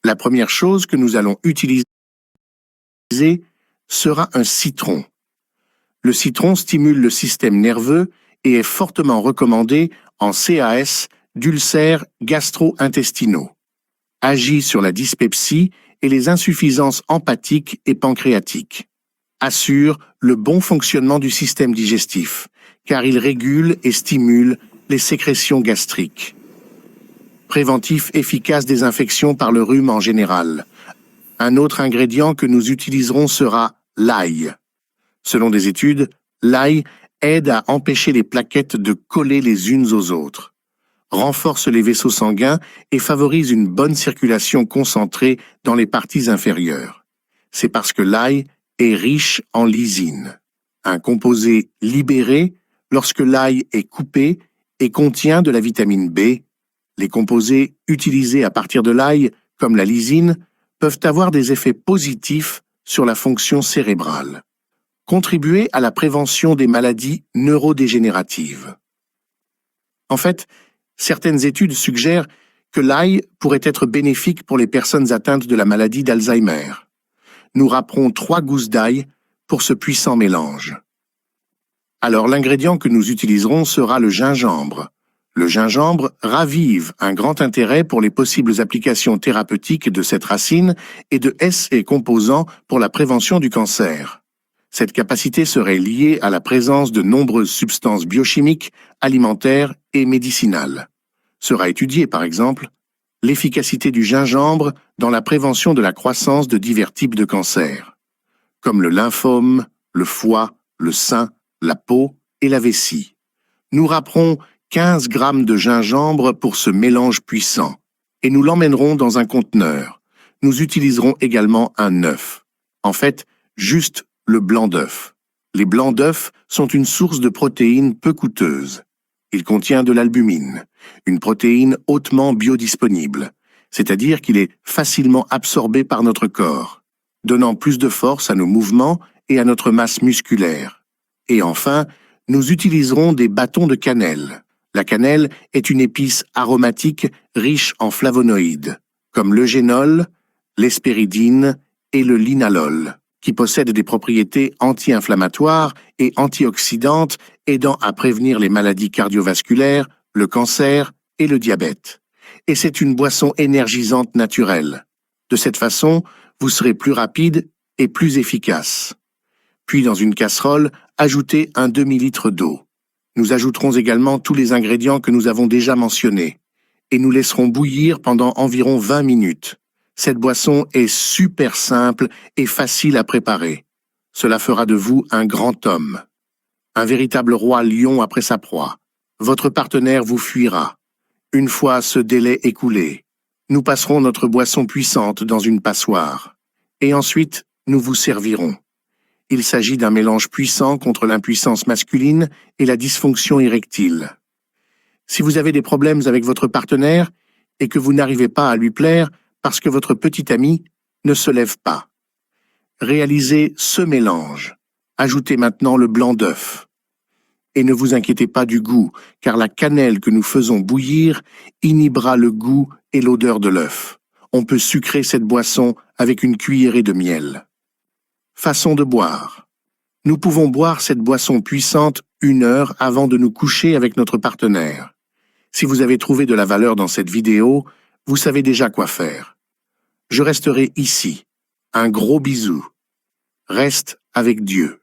La première chose que nous allons utiliser sera un citron. Le citron stimule le système nerveux et est fortement recommandé en CAS d'ulcères gastro-intestinaux. Agit sur la dyspepsie et les insuffisances hépatiques et pancréatiques. Assure le bon fonctionnement du système digestif, car il régule et stimule les sécrétions gastriques. Préventif efficace des infections par le rhume en général. Un autre ingrédient que nous utiliserons sera l'ail. Selon des études, l'ail aide à empêcher les plaquettes de coller les unes aux autres, renforce les vaisseaux sanguins et favorise une bonne circulation concentrée dans les parties inférieures. C'est parce que l'ail est riche en lysine, un composé libéré lorsque l'ail est coupé et contient de la vitamine B. Les composés utilisés à partir de l'ail, comme la lysine, peuvent avoir des effets positifs sur la fonction cérébrale. Contribuer à la prévention des maladies neurodégénératives. En fait, certaines études suggèrent que l'ail pourrait être bénéfique pour les personnes atteintes de la maladie d'Alzheimer. Nous râperons 3 gousses d'ail pour ce puissant mélange. Alors l'ingrédient que nous utiliserons sera le gingembre. Le gingembre ravive un grand intérêt pour les possibles applications thérapeutiques de cette racine et de ses composants pour la prévention du cancer. Cette capacité serait liée à la présence de nombreuses substances biochimiques, alimentaires et médicinales. Sera étudiée, par exemple, l'efficacité du gingembre dans la prévention de la croissance de divers types de cancers, comme le lymphome, le foie, le sein, la peau et la vessie. Nous râperons 15 grammes de gingembre pour ce mélange puissant et nous l'emmènerons dans un conteneur. Nous utiliserons également un œuf. En fait, juste le blanc d'œuf. Les blancs d'œufs sont une source de protéines peu coûteuse. Il contient de l'albumine, une protéine hautement biodisponible, c'est-à-dire qu'il est facilement absorbé par notre corps, donnant plus de force à nos mouvements et à notre masse musculaire. Et enfin, nous utiliserons des bâtons de cannelle. La cannelle est une épice aromatique riche en flavonoïdes, comme l'eugénol, l'hespéridine et le linalol, qui possèdent des propriétés anti-inflammatoires et antioxydantes aidant à prévenir les maladies cardiovasculaires, le cancer et le diabète. Et c'est une boisson énergisante naturelle. De cette façon, vous serez plus rapide et plus efficace. Puis dans une casserole, ajoutez un demi-litre d'eau. Nous ajouterons également tous les ingrédients que nous avons déjà mentionnés et nous laisserons bouillir pendant environ 20 minutes. Cette boisson est super simple et facile à préparer. Cela fera de vous un grand homme, un véritable roi lion après sa proie. Votre partenaire vous fuira. Une fois ce délai écoulé, nous passerons notre boisson puissante dans une passoire et ensuite nous vous servirons. Il s'agit d'un mélange puissant contre l'impuissance masculine et la dysfonction érectile. Si vous avez des problèmes avec votre partenaire et que vous n'arrivez pas à lui plaire parce que votre petit ami ne se lève pas, réalisez ce mélange. Ajoutez maintenant le blanc d'œuf. Et ne vous inquiétez pas du goût, car la cannelle que nous faisons bouillir inhibera le goût et l'odeur de l'œuf. On peut sucrer cette boisson avec une cuillerée de miel. Façon de boire. Nous pouvons boire cette boisson puissante 1 heure avant de nous coucher avec notre partenaire. Si vous avez trouvé de la valeur dans cette vidéo, vous savez déjà quoi faire. Je resterai ici. Un gros bisou. Reste avec Dieu.